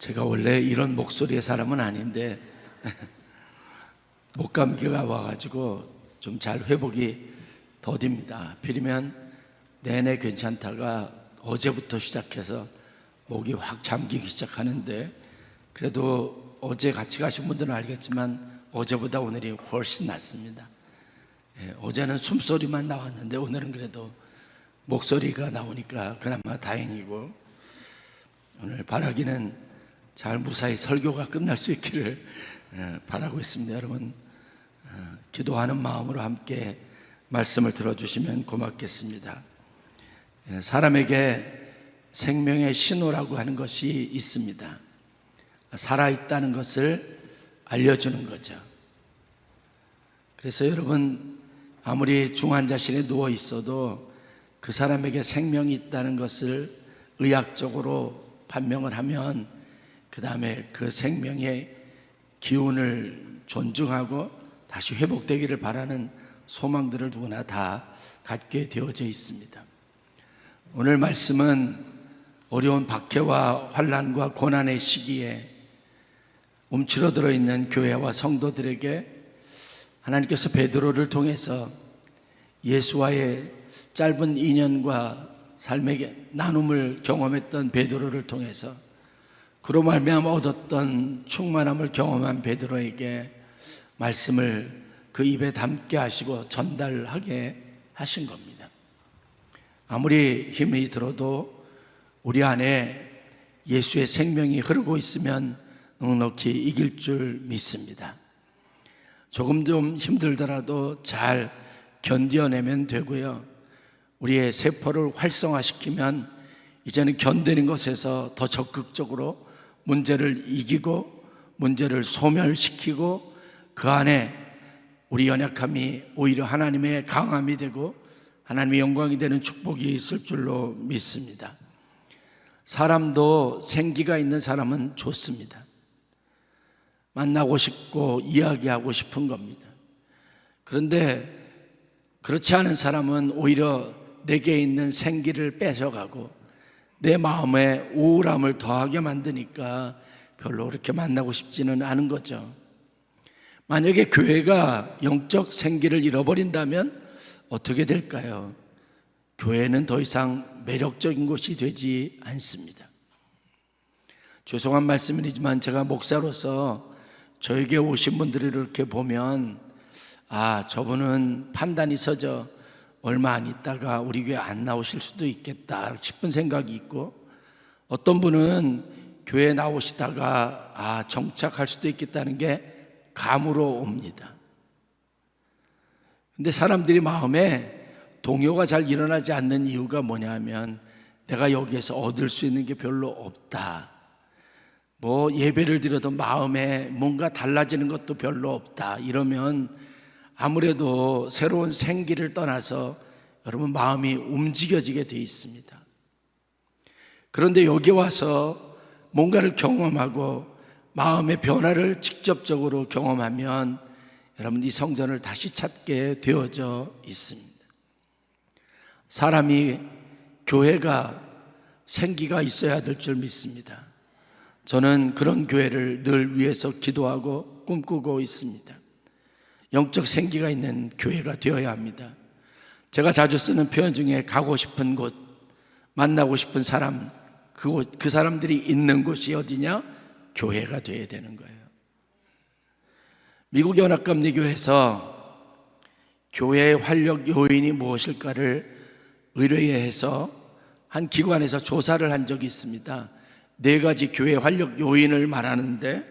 제가 원래 이런 목소리의 사람은 아닌데 목감기가 와가지고 좀 잘 회복이 더딥니다. 필이면 내내 괜찮다가 어제부터 시작해서 목이 확 잠기기 시작하는데, 그래도 어제 같이 가신 분들은 알겠지만 어제보다 오늘이 훨씬 낫습니다. 어제는 숨소리만 나왔는데 오늘은 그래도 목소리가 나오니까 그나마 다행이고, 오늘 바라기는 잘 무사히 설교가 끝날 수 있기를 바라고 있습니다. 여러분, 기도하는 마음으로 함께 말씀을 들어주시면 고맙겠습니다. 사람에게 생명의 신호라고 하는 것이 있습니다. 살아있다는 것을 알려주는 거죠. 그래서 여러분, 아무리 중환자실에 누워 있어도 그 사람에게 생명이 있다는 것을 의학적으로 판명을 하면 그 다음에 그 생명의 기운을 존중하고 다시 회복되기를 바라는 소망들을 누구나 다 갖게 되어져 있습니다. 오늘 말씀은 어려운 박해와 환난과 고난의 시기에 움츠러들어 있는 교회와 성도들에게 하나님께서 베드로를 통해서 예수와의 짧은 인연과 삶의 나눔을 경험했던 베드로를 통해서 그로 말미암아 얻었던 충만함을 경험한 베드로에게 말씀을 그 입에 담게 하시고 전달하게 하신 겁니다. 아무리 힘이 들어도 우리 안에 예수의 생명이 흐르고 있으면 넉넉히 이길 줄 믿습니다. 조금 좀 힘들더라도 잘 견뎌내면 되고요, 우리의 세포를 활성화시키면 이제는 견디는 것에서 더 적극적으로 문제를 이기고 문제를 소멸시키고 그 안에 우리 연약함이 오히려 하나님의 강함이 되고 하나님의 영광이 되는 축복이 있을 줄로 믿습니다. 사람도 생기가 있는 사람은 좋습니다. 만나고 싶고 이야기하고 싶은 겁니다. 그런데 그렇지 않은 사람은 오히려 내게 있는 생기를 뺏어가고 내 마음에 우울함을 더하게 만드니까 별로 그렇게 만나고 싶지는 않은 거죠. 만약에 교회가 영적 생기를 잃어버린다면 어떻게 될까요? 교회는 더 이상 매력적인 곳이 되지 않습니다. 죄송한 말씀이지만 제가 목사로서 저에게 오신 분들을 이렇게 보면, 저분은 판단이 서져 얼마 안 있다가 우리 교회 안 나오실 수도 있겠다 싶은 생각이 있고, 어떤 분은 교회에 나오시다가 정착할 수도 있겠다는 게 감으로 옵니다. 근데 사람들이 마음에 동요가 잘 일어나지 않는 이유가 뭐냐면, 내가 여기에서 얻을 수 있는 게 별로 없다, 예배를 드려도 마음에 뭔가 달라지는 것도 별로 없다, 이러면 아무래도 새로운 생기를 떠나서 여러분 마음이 움직여지게 돼 있습니다. 그런데 여기 와서 뭔가를 경험하고 마음의 변화를 직접적으로 경험하면 여러분 이 성전을 다시 찾게 되어져 있습니다. 사람이, 교회가 생기가 있어야 될 줄 믿습니다. 저는 그런 교회를 늘 위해서 기도하고 꿈꾸고 있습니다. 영적 생기가 있는 교회가 되어야 합니다. 제가 자주 쓰는 표현 중에 가고 싶은 곳, 만나고 싶은 사람, 그 사람들이 있는 곳이 어디냐? 교회가 되어야 되는 거예요. 미국 연합감리교회에서 교회의 활력 요인이 무엇일까를 의뢰해서 한 기관에서 조사를 한 적이 있습니다. 4가지 교회의 활력 요인을 말하는데,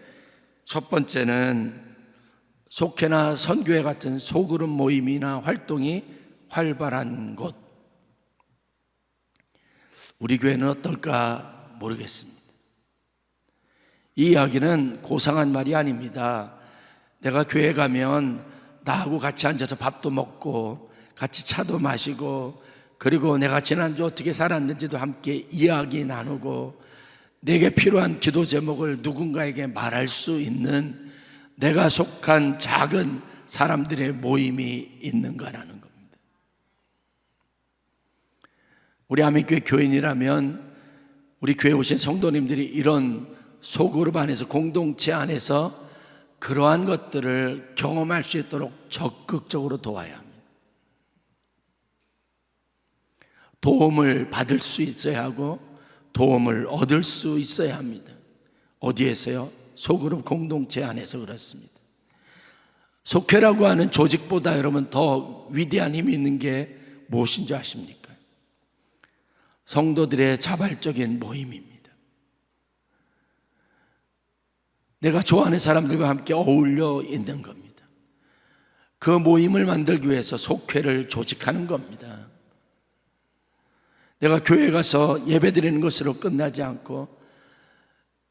첫 번째는 속회나 선교회 같은 소그룹 모임이나 활동이 활발한 곳. 우리 교회는 어떨까 모르겠습니다. 이 이야기는 고상한 말이 아닙니다. 내가 교회 가면 나하고 같이 앉아서 밥도 먹고 같이 차도 마시고, 그리고 내가 지난주 어떻게 살았는지도 함께 이야기 나누고, 내게 필요한 기도 제목을 누군가에게 말할 수 있는 내가 속한 작은 사람들의 모임이 있는가라는 겁니다. 우리 아멘교회 교인이라면 우리 교회 오신 성도님들이 이런 소그룹 안에서, 공동체 안에서 그러한 것들을 경험할 수 있도록 적극적으로 도와야 합니다. 도움을 받을 수 있어야 하고 도움을 얻을 수 있어야 합니다. 어디에서요? 소그룹 공동체 안에서 그렇습니다. 속회라고 하는 조직보다 여러분 더 위대한 힘이 있는 게 무엇인 줄 아십니까? 성도들의 자발적인 모임입니다. 내가 좋아하는 사람들과 함께 어울려 있는 겁니다. 그 모임을 만들기 위해서 속회를 조직하는 겁니다. 내가 교회 가서 예배 드리는 것으로 끝나지 않고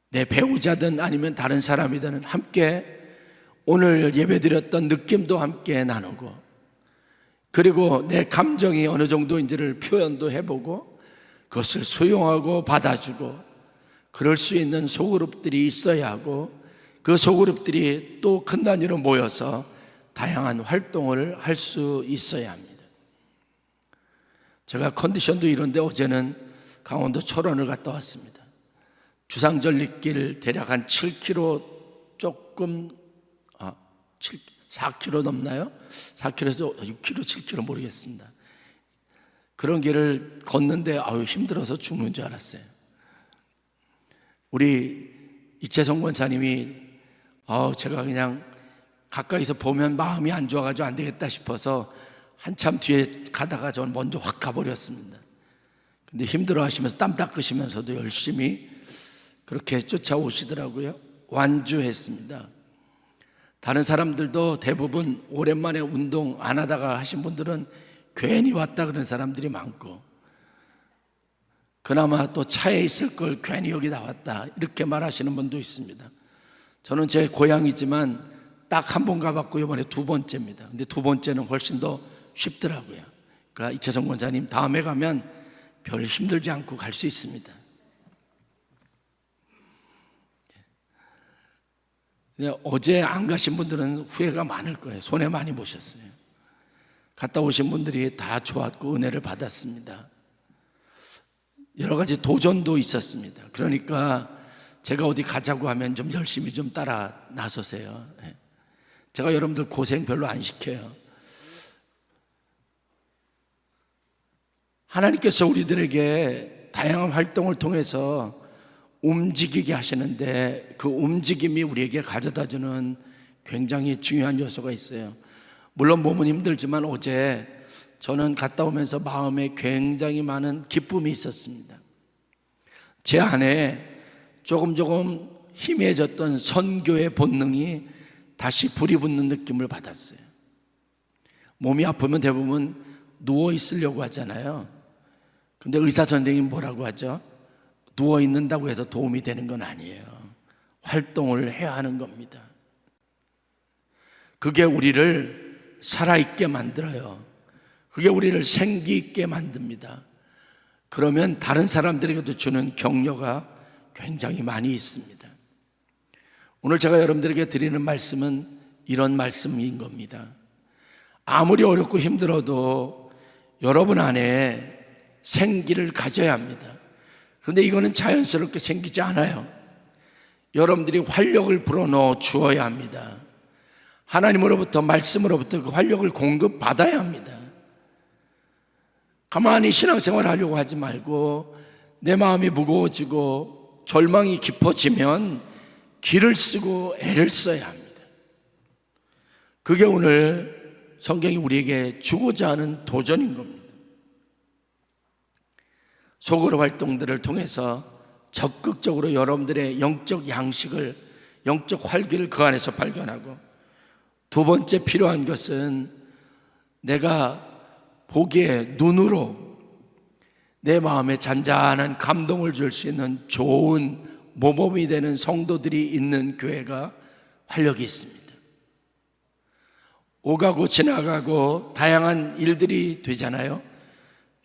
내 배우자든 아니면 다른 사람이든 함께 오늘 예배 드렸던 느낌도 함께 나누고, 그리고 내 감정이 어느 정도인지를 표현도 해보고 그것을 수용하고 받아주고, 그럴 수 있는 소그룹들이 있어야 하고, 그 소그룹들이 또 큰 단위로 모여서 다양한 활동을 할 수 있어야 합니다. 제가 컨디션도 이런데 어제는 강원도 철원을 갔다 왔습니다. 주상절리길 대략 한 7km 조금 4km 넘나요? 4km에서 6km, 7km 모르겠습니다. 그런 길을 걷는데 힘들어서 죽는 줄 알았어요. 우리 이채성 권사님이 제가 그냥 가까이서 보면 마음이 안 좋아가지고 안 되겠다 싶어서 한참 뒤에 가다가 저는 먼저 확 가버렸습니다. 근데 힘들어 하시면서 땀 닦으시면서도 열심히 그렇게 쫓아오시더라고요. 완주했습니다. 다른 사람들도 대부분 오랜만에 운동 안 하다가 하신 분들은 괜히 왔다 그런 사람들이 많고, 그나마 또 차에 있을 걸 괜히 여기 나왔다 이렇게 말하시는 분도 있습니다. 저는 제 고향이지만 딱 한 번 가봤고 이번에 두 번째입니다. 근데 두 번째는 훨씬 더 쉽더라고요. 그러니까 이채성 권사님 다음에 가면 별 힘들지 않고 갈 수 있습니다. 어제 안 가신 분들은 후회가 많을 거예요. 손해 많이 보셨어요. 갔다 오신 분들이 다 좋았고 은혜를 받았습니다. 여러 가지 도전도 있었습니다. 그러니까 제가 어디 가자고 하면 좀 열심히 좀 따라 나서세요. 제가 여러분들 고생 별로 안 시켜요. 하나님께서 우리들에게 다양한 활동을 통해서 움직이게 하시는데, 그 움직임이 우리에게 가져다주는 굉장히 중요한 요소가 있어요. 물론 몸은 힘들지만 어제 저는 갔다 오면서 마음에 굉장히 많은 기쁨이 있었습니다. 제 안에 조금 희미해졌던 선교의 본능이 다시 불이 붙는 느낌을 받았어요. 몸이 아프면 대부분 누워 있으려고 하잖아요. 근데 의사 선생님이 뭐라고 하죠? 누워 있는다고 해서 도움이 되는 건 아니에요. 활동을 해야 하는 겁니다. 그게 우리를 살아있게 만들어요. 그게 우리를 생기 있게 만듭니다. 그러면 다른 사람들에게도 주는 격려가 굉장히 많이 있습니다. 오늘 제가 여러분들에게 드리는 말씀은 이런 말씀인 겁니다. 아무리 어렵고 힘들어도 여러분 안에 생기를 가져야 합니다. 그런데 이거는 자연스럽게 생기지 않아요. 여러분들이 활력을 불어넣어 주어야 합니다. 하나님으로부터, 말씀으로부터 그 활력을 공급받아야 합니다. 가만히 신앙생활 하려고 하지 말고 내 마음이 무거워지고 절망이 깊어지면 기를 쓰고 애를 써야 합니다. 그게 오늘 성경이 우리에게 주고자 하는 도전인 겁니다. 소그룹 활동들을 통해서 적극적으로 여러분들의 영적 양식을, 영적 활기를 그 안에서 발견하고, 두 번째 필요한 것은 내가 보기에 눈으로 내 마음에 잔잔한 감동을 줄 수 있는 좋은 모범이 되는 성도들이 있는 교회가 활력이 있습니다. 오가고 지나가고 다양한 일들이 되잖아요.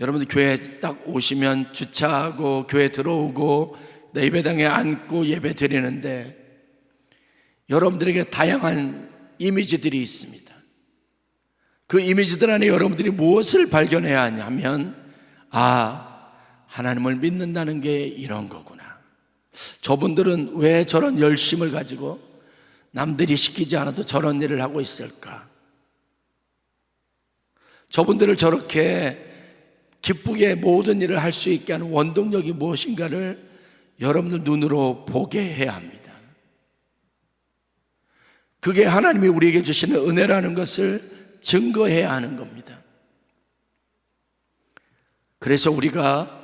여러분들 교회 딱 오시면 주차하고 교회 들어오고 예배당에 앉고 예배 드리는데 여러분들에게 다양한 이미지들이 있습니다. 그 이미지들 안에 여러분들이 무엇을 발견해야 하냐면, 하나님을 믿는다는 게 이런 거구나. 저분들은 왜 저런 열심을 가지고 남들이 시키지 않아도 저런 일을 하고 있을까? 저분들을 저렇게 기쁘게 모든 일을 할 수 있게 하는 원동력이 무엇인가를 여러분들 눈으로 보게 해야 합니다. 그게 하나님이 우리에게 주시는 은혜라는 것을 증거해야 하는 겁니다. 그래서 우리가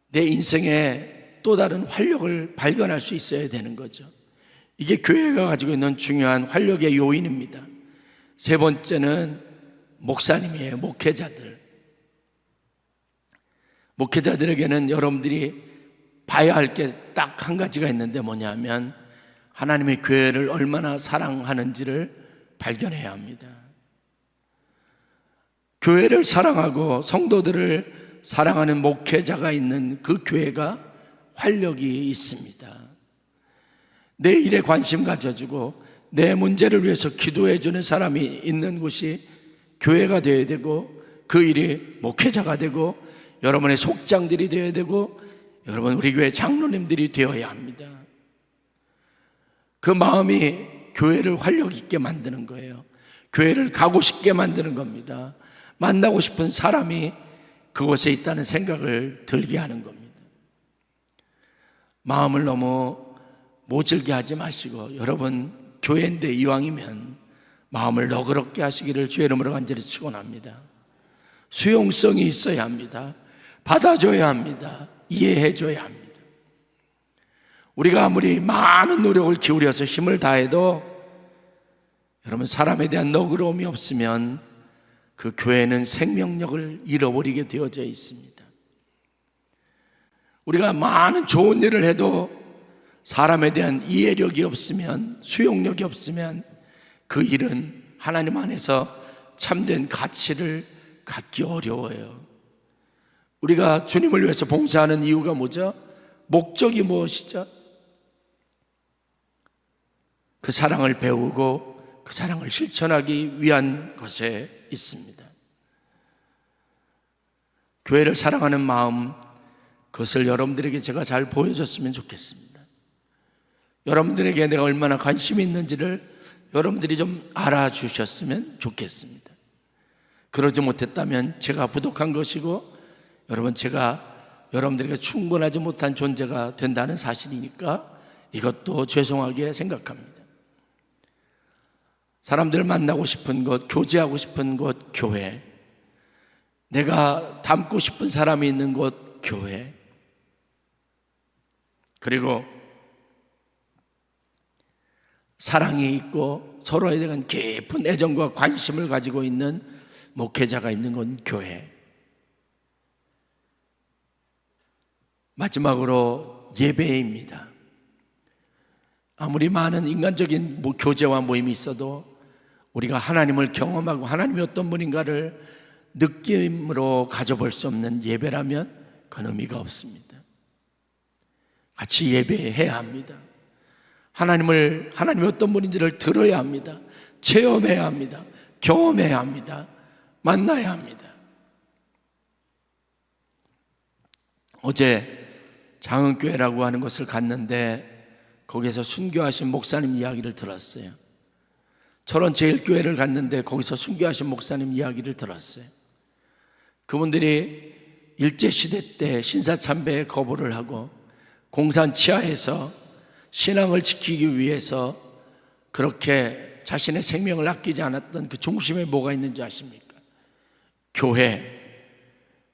내 인생에 또 다른 활력을 발견할 수 있어야 되는 거죠. 이게 교회가 가지고 있는 중요한 활력의 요인입니다. 세 번째는 목사님이에요. 목회자들. 목회자들에게는 여러분들이 봐야 할 게 딱 한 가지가 있는데 뭐냐면 하나님의 교회를 얼마나 사랑하는지를 발견해야 합니다. 교회를 사랑하고 성도들을 사랑하는 목회자가 있는 그 교회가 활력이 있습니다. 내 일에 관심 가져주고 내 문제를 위해서 기도해 주는 사람이 있는 곳이 교회가 되어야 되고, 그 일이 목회자가 되고 여러분의 속장들이 되어야 되고 여러분 우리 교회 장로님들이 되어야 합니다. 그 마음이 교회를 활력 있게 만드는 거예요. 교회를 가고 싶게 만드는 겁니다. 만나고 싶은 사람이 그곳에 있다는 생각을 들게 하는 겁니다. 마음을 너무 모질게 하지 마시고, 여러분 교회인데 이왕이면 마음을 너그럽게 하시기를 주의 이름으로 간절히 축원합니다. 수용성이 있어야 합니다. 받아줘야 합니다. 이해해줘야 합니다. 우리가 아무리 많은 노력을 기울여서 힘을 다해도 여러분 사람에 대한 너그러움이 없으면 그 교회는 생명력을 잃어버리게 되어져 있습니다. 우리가 많은 좋은 일을 해도 사람에 대한 이해력이 없으면, 수용력이 없으면 그 일은 하나님 안에서 참된 가치를 갖기 어려워요. 우리가 주님을 위해서 봉사하는 이유가 뭐죠? 목적이 무엇이죠? 그 사랑을 배우고 그 사랑을 실천하기 위한 것에 있습니다. 교회를 사랑하는 마음, 그것을 여러분들에게 제가 잘 보여줬으면 좋겠습니다. 여러분들에게 내가 얼마나 관심이 있는지를 여러분들이 좀 알아주셨으면 좋겠습니다. 그러지 못했다면 제가 부족한 것이고 제가 여러분들에게 충분하지 못한 존재가 된다는 사실이니까 이것도 죄송하게 생각합니다. 사람들을 만나고 싶은 곳, 교제하고 싶은 곳, 교회. 내가 닮고 싶은 사람이 있는 곳, 교회. 그리고 사랑이 있고 서로에 대한 깊은 애정과 관심을 가지고 있는 목회자가 있는 건 교회. 마지막으로 예배입니다. 아무리 많은 인간적인 교제와 모임이 있어도 우리가 하나님을 경험하고 하나님이 어떤 분인가를 느낌으로 가져볼 수 없는 예배라면 그건 의미가 없습니다. 같이 예배해야 합니다. 하나님이 어떤 분인지를 들어야 합니다. 체험해야 합니다. 경험해야 합니다. 만나야 합니다. 어제 장흥교회라고 하는 곳을 갔는데 거기서 순교하신 목사님 이야기를 들었어요. 철원 제일교회를 갔는데 거기서 순교하신 목사님 이야기를 들었어요. 그분들이 일제시대 때 신사참배에 거부를 하고 공산 치하에서 신앙을 지키기 위해서 그렇게 자신의 생명을 아끼지 않았던 그 중심에 뭐가 있는지 아십니까? 교회.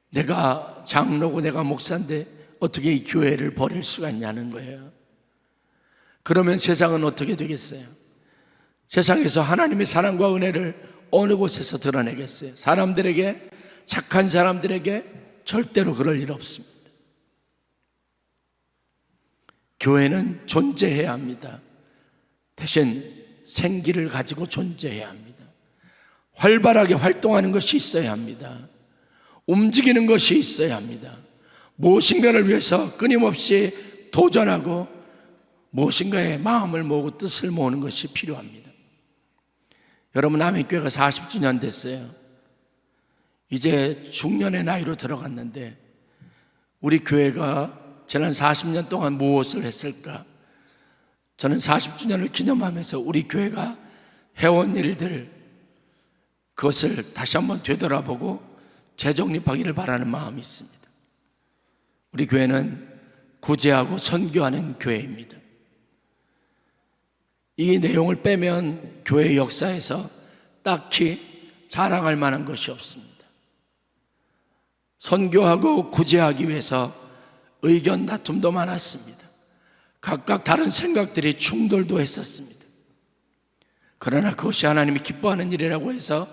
내가 장로고 내가 목사인데 어떻게 이 교회를 버릴 수가 있냐는 거예요. 그러면 세상은 어떻게 되겠어요? 세상에서 하나님의 사랑과 은혜를 어느 곳에서 드러내겠어요? 사람들에게, 착한 사람들에게 절대로 그럴 일 없습니다. 교회는 존재해야 합니다. 대신 생기를 가지고 존재해야 합니다. 활발하게 활동하는 것이 있어야 합니다. 움직이는 것이 있어야 합니다. 무엇인가를 위해서 끊임없이 도전하고 무엇인가에 마음을 모으고 뜻을 모으는 것이 필요합니다. 여러분, 남해교회가 40주년 됐어요. 이제 중년의 나이로 들어갔는데 우리 교회가 지난 40년 동안 무엇을 했을까? 저는 40주년을 기념하면서 우리 교회가 해온 일들, 그것을 다시 한번 되돌아보고 재정립하기를 바라는 마음이 있습니다. 우리 교회는 구제하고 선교하는 교회입니다. 이 내용을 빼면 교회 역사에서 딱히 자랑할 만한 것이 없습니다. 선교하고 구제하기 위해서 의견 다툼도 많았습니다. 각각 다른 생각들이 충돌도 했었습니다. 그러나 그것이 하나님이 기뻐하는 일이라고 해서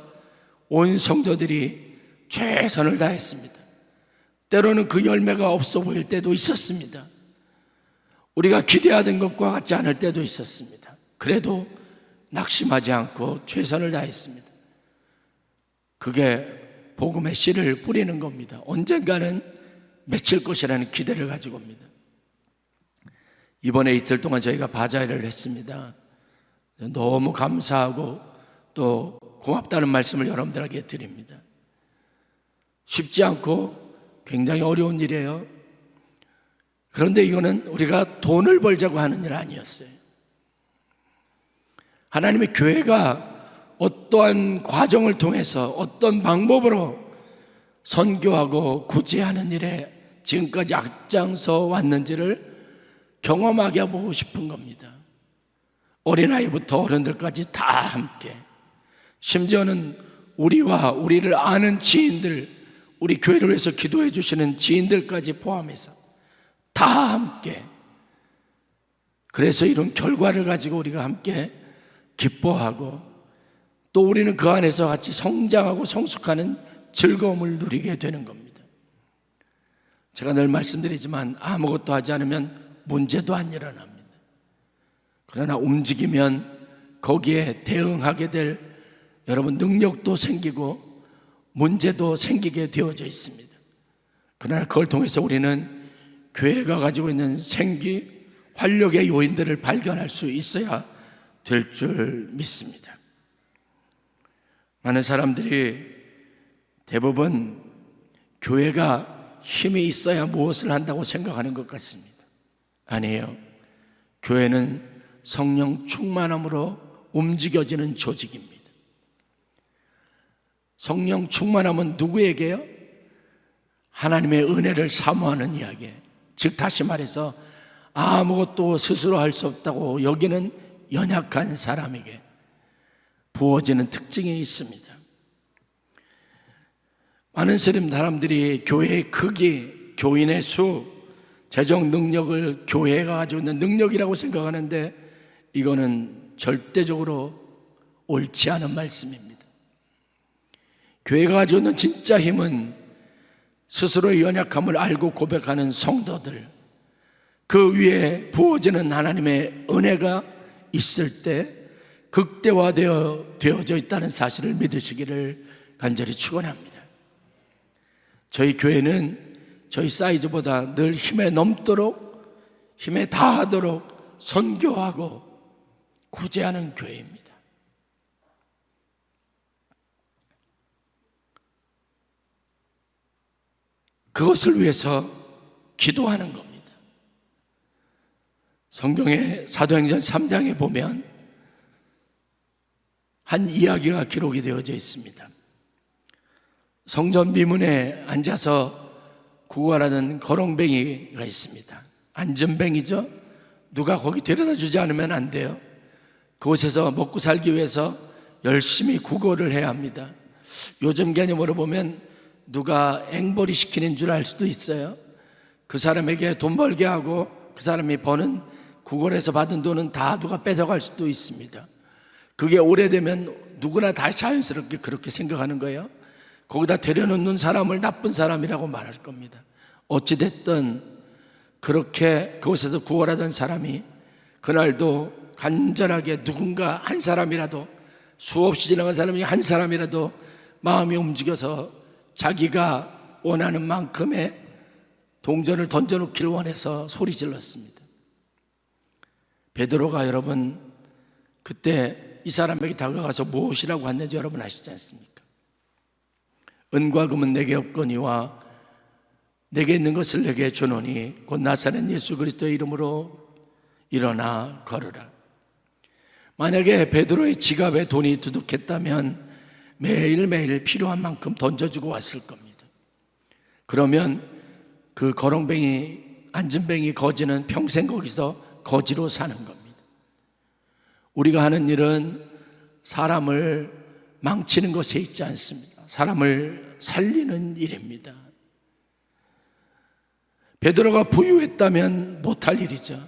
온 성도들이 최선을 다했습니다. 때로는 그 열매가 없어 보일 때도 있었습니다. 우리가 기대하던 것과 같지 않을 때도 있었습니다. 그래도 낙심하지 않고 최선을 다했습니다. 그게 복음의 씨를 뿌리는 겁니다. 언젠가는 맺힐 것이라는 기대를 가지고 옵니다. 이번에 이틀 동안 저희가 바자회를 했습니다. 너무 감사하고 또 고맙다는 말씀을 여러분들에게 드립니다. 쉽지 않고 굉장히 어려운 일이에요. 그런데 이거는 우리가 돈을 벌자고 하는 일 아니었어요. 하나님의 교회가 어떠한 과정을 통해서 어떤 방법으로 선교하고 구제하는 일에 지금까지 앞장서 왔는지를 경험하게 하고 싶은 겁니다. 어린아이부터 어른들까지 다 함께, 심지어는 우리와 우리를 아는 지인들, 우리 교회를 위해서 기도해 주시는 지인들까지 포함해서 다 함께, 그래서 이런 결과를 가지고 우리가 함께 기뻐하고 또 우리는 그 안에서 같이 성장하고 성숙하는 즐거움을 누리게 되는 겁니다. 제가 늘 말씀드리지만 아무것도 하지 않으면 문제도 안 일어납니다. 그러나 움직이면 거기에 대응하게 될 여러분 능력도 생기고 문제도 생기게 되어져 있습니다. 그러나 그걸 통해서 우리는 교회가 가지고 있는 생기, 활력의 요인들을 발견할 수 있어야 될 줄 믿습니다. 많은 사람들이 대부분 교회가 힘이 있어야 무엇을 한다고 생각하는 것 같습니다. 아니에요. 교회는 성령 충만함으로 움직여지는 조직입니다. 성령 충만함은 누구에게요? 하나님의 은혜를 사모하는 이야기예요. 즉 다시 말해서 아무것도 스스로 할 수 없다고 여기는 연약한 사람에게 부어지는 특징이 있습니다. 많은 사람들이 교회의 크기, 교인의 수, 재정 능력을 교회가 가지고 있는 능력이라고 생각하는데 이거는 절대적으로 옳지 않은 말씀입니다. 교회가 가지고 있는 진짜 힘은 스스로의 연약함을 알고 고백하는 성도들, 그 위에 부어지는 하나님의 은혜가 있을 때 극대화되어져 있다는 사실을 믿으시기를 간절히 축원합니다. 저희 교회는 저희 사이즈보다 늘 힘에 넘도록, 힘에 다하도록 선교하고 구제하는 교회입니다. 그것을 위해서 기도하는 겁니다. 성경의 사도행전 3장에 보면 한 이야기가 기록이 되어져 있습니다. 성전 미문에 앉아서 구걸하는 거렁뱅이가 있습니다. 앉은뱅이죠. 누가 거기 데려다 주지 않으면 안 돼요. 그곳에서 먹고 살기 위해서 열심히 구걸을 해야 합니다. 요즘 개념으로 보면 누가 앵벌이 시키는 줄 알 수도 있어요. 그 사람에게 돈 벌게 하고 그 사람이 버는 구걸에서 받은 돈은 다 누가 뺏어갈 수도 있습니다. 그게 오래되면 누구나 다 자연스럽게 그렇게 생각하는 거예요. 거기다 데려놓는 사람을 나쁜 사람이라고 말할 겁니다. 어찌됐든 그렇게 그곳에서 구걸하던 사람이 그날도 간절하게 누군가 한 사람이라도, 수없이 지나간 사람이 한 사람이라도 마음이 움직여서 자기가 원하는 만큼의 동전을 던져놓기를 원해서 소리 질렀습니다. 베드로가 여러분 그때 이 사람에게 다가가서 무엇이라고 했는지 여러분 아시지 않습니까? 은과 금은 내게 없거니와 내게 있는 것을 내게 주노니 곧 나사렛 예수 그리스도의 이름으로 일어나 걸으라. 만약에 베드로의 지갑에 돈이 두둑했다면 매일매일 필요한 만큼 던져주고 왔을 겁니다. 그러면 그 거렁뱅이, 안진뱅이 거지는 평생 거기서 거지로 사는 겁니다. 우리가 하는 일은 사람을 망치는 것에 있지 않습니다. 사람을 살리는 일입니다. 베드로가 부유했다면 못할 일이죠.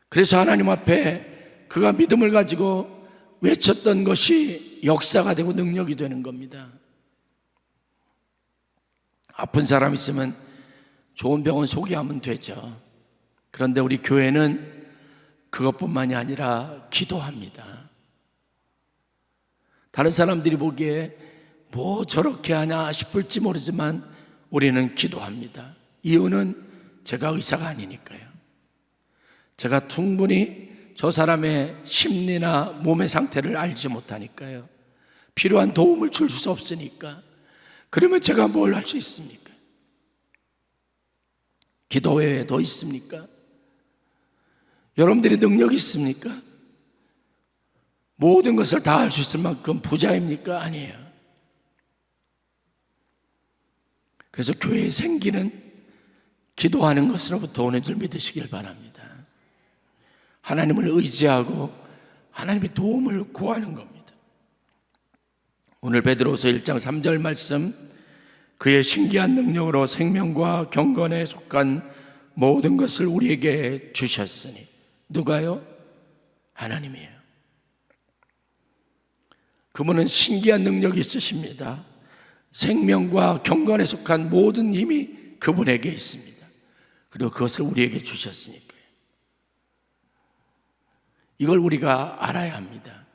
그래서 하나님 앞에 그가 믿음을 가지고 외쳤던 것이 역사가 되고 능력이 되는 겁니다. 아픈 사람 있으면 좋은 병원 소개하면 되죠. 그런데 우리 교회는 그것뿐만이 아니라 기도합니다. 다른 사람들이 보기에 뭐 저렇게 하냐 싶을지 모르지만 우리는 기도합니다. 이유는 제가 의사가 아니니까요. 제가 충분히 저 사람의 심리나 몸의 상태를 알지 못하니까요. 필요한 도움을 줄 수 없으니까. 그러면 제가 뭘 할 수 있습니까? 기도 외에 더 있습니까? 여러분들이 능력이 있습니까? 모든 것을 다 할 수 있을 만큼 부자입니까? 아니에요. 그래서 교회의 생기는 기도하는 것으로부터 오는 줄 믿으시길 바랍니다. 하나님을 의지하고 하나님의 도움을 구하는 겁니다. 오늘 베드로서 1장 3절 말씀, 그의 신기한 능력으로 생명과 경건에 속한 모든 것을 우리에게 주셨으니. 누가요? 하나님이에요. 그분은 신기한 능력이 있으십니다. 생명과 경건에 속한 모든 힘이 그분에게 있습니다. 그리고 그것을 우리에게 주셨으니까요. 이걸 우리가 알아야 합니다.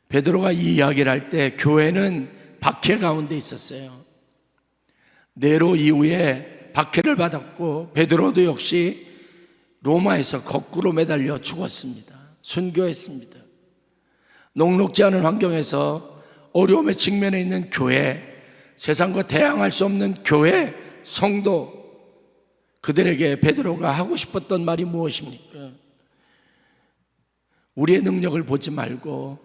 베드로가 이 이야기를 할 때 교회는 박해 가운데 있었어요. 네로 이후에 박해를 받았고 베드로도 역시 로마에서 거꾸로 매달려 죽었습니다. 순교했습니다. 녹록지 않은 환경에서 어려움에 직면해 있는 교회, 세상과 대항할 수 없는 교회, 성도, 그들에게 베드로가 하고 싶었던 말이 무엇입니까? 우리의 능력을 보지 말고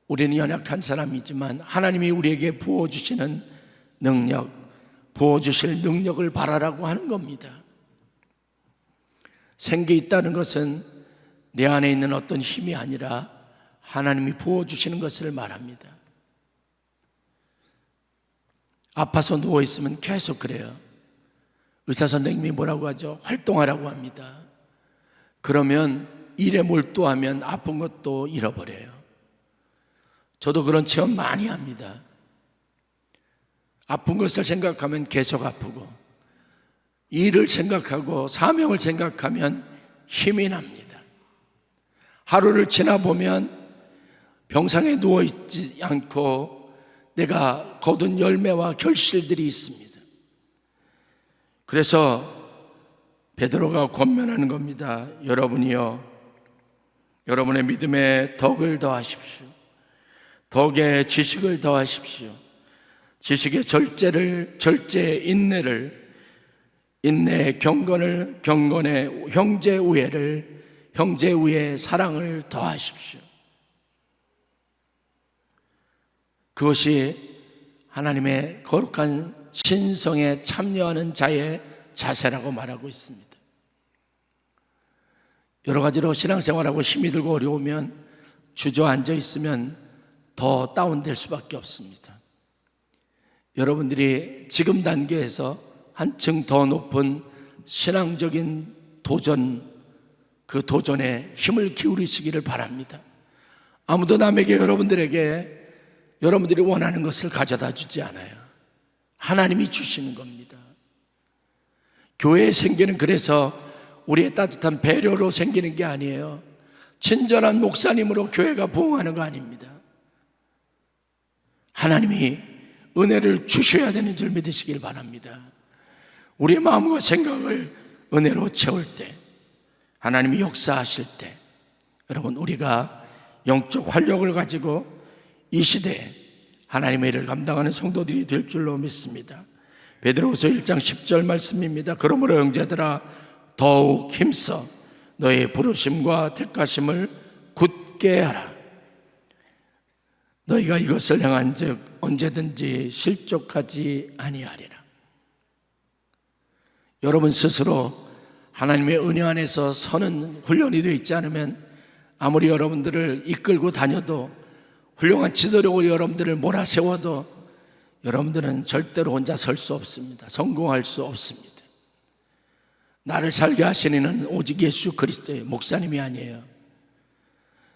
우리는 연약한 사람이지만 하나님이 우리에게 부어주시는 능력, 부어주실 능력을 바라라고 하는 겁니다. 생기 있다는 것은 내 안에 있는 어떤 힘이 아니라 하나님이 부어주시는 것을 말합니다. 아파서 누워있으면 계속 그래요. 의사 선생님이 뭐라고 하죠? 활동하라고 합니다. 그러면 일에 몰두하면 아픈 것도 잃어버려요. 저도 그런 체험 많이 합니다. 아픈 것을 생각하면 계속 아프고, 일을 생각하고 사명을 생각하면 힘이 납니다. 하루를 지나보면 병상에 누워있지 않고 내가 거둔 열매와 결실들이 있습니다. 그래서 베드로가 권면하는 겁니다. 여러분이요, 여러분의 믿음에 덕을 더하십시오. 덕에 지식을 더하십시오. 지식의 절제에 인내를, 인내에 경건을, 경건에 형제 우애를, 형제 우애에 사랑을 더하십시오. 그것이 하나님의 거룩한 신성에 참여하는 자의 자세라고 말하고 있습니다. 여러 가지로 신앙생활하고 힘이 들고 어려우면 주저앉아 있으면 더 다운될 수밖에 없습니다. 여러분들이 지금 단계에서 한층 더 높은 신앙적인 도전, 그 도전에 힘을 기울이시기를 바랍니다. 아무도 남에게 여러분들이 원하는 것을 가져다 주지 않아요. 하나님이 주시는 겁니다. 교회의 생기는 그래서 우리의 따뜻한 배려로 생기는 게 아니에요. 친절한 목사님으로 교회가 부흥하는 거 아닙니다. 하나님이 은혜를 주셔야 되는 줄 믿으시길 바랍니다. 우리의 마음과 생각을 은혜로 채울 때, 하나님이 역사하실 때, 여러분, 우리가 영적 활력을 가지고 이 시대에 하나님의 일을 감당하는 성도들이 될 줄로 믿습니다. 베드로후서 1장 10절 말씀입니다. 그러므로 형제들아 더욱 힘써 너의 부르심과 택하심을 굳게 하라. 너희가 이것을 행한즉 언제든지 실족하지 아니하리라. 여러분 스스로 하나님의 은혜 안에서 서는 훈련이 되어 있지 않으면 아무리 여러분들을 이끌고 다녀도 훌륭한 지도력으로 여러분들을 몰아세워도 여러분들은 절대로 혼자 설 수 없습니다. 성공할 수 없습니다. 나를 살게 하시는 이는 오직 예수 그리스도의 목사님이 아니에요.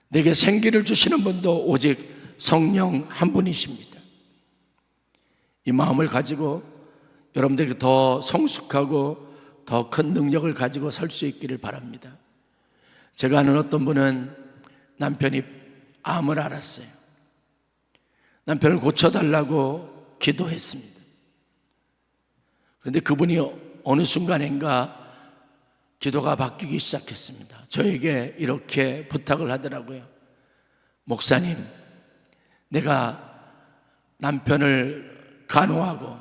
내게 생기를 주시는 분도 오직 성령 한 분이십니다. 이 마음을 가지고 여러분들에게 더 성숙하고 더 큰 능력을 가지고 설 수 있기를 바랍니다. 제가 아는 어떤 분은 남편이 암을 앓았어요. 남편을 고쳐달라고 기도했습니다. 그런데 그분이 어느 순간인가 기도가 바뀌기 시작했습니다. 저에게 이렇게 부탁을 하더라고요. 목사님, 내가 남편을 간호하고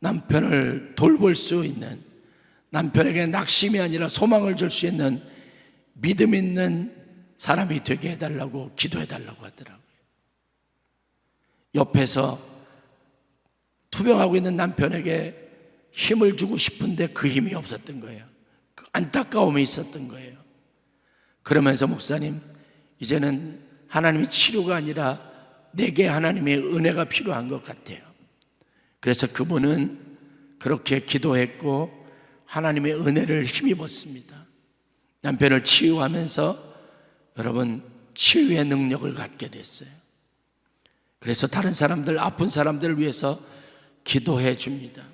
남편을 돌볼 수 있는, 남편에게 낙심이 아니라 소망을 줄 수 있는 믿음 있는 사람이 되게 해달라고 기도해달라고 하더라고요. 옆에서 투병하고 있는 남편에게 힘을 주고 싶은데 그 힘이 없었던 거예요. 그 안타까움이 있었던 거예요. 그러면서 목사님, 이제는 하나님의 치료가 아니라 내게 하나님의 은혜가 필요한 것 같아요. 그래서 그분은 그렇게 기도했고 하나님의 은혜를 힘입었습니다. 남편을 치유하면서 여러분 치유의 능력을 갖게 됐어요. 그래서 다른 사람들, 아픈 사람들을 위해서 기도해 줍니다.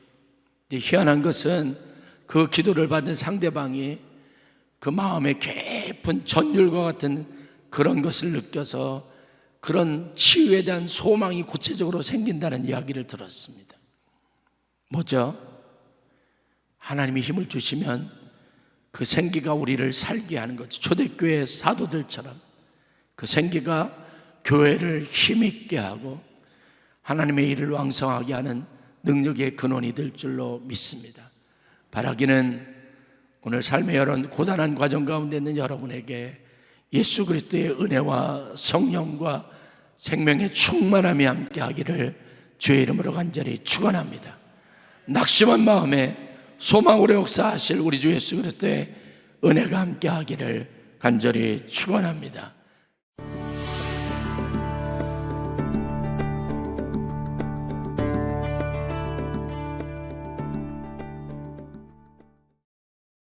희한한 것은 그 기도를 받은 상대방이 그 마음에 깊은 전율과 같은 그런 것을 느껴서 그런 치유에 대한 소망이 구체적으로 생긴다는 이야기를 들었습니다. 뭐죠? 하나님이 힘을 주시면 그 생기가 우리를 살게 하는 거죠. 초대교회 사도들처럼 그 생기가 교회를 힘있게 하고 하나님의 일을 왕성하게 하는 능력의 근원이 될 줄로 믿습니다. 바라기는 오늘 삶의 이런 고단한 과정 가운데 있는 여러분에게 예수 그리스도의 은혜와 성령과 생명의 충만함이 함께하기를 주의 이름으로 간절히 축원합니다. 낙심한 마음에 소망으로 역사하실 우리 주 예수 그리스도의 은혜가 함께하기를 간절히 축원합니다.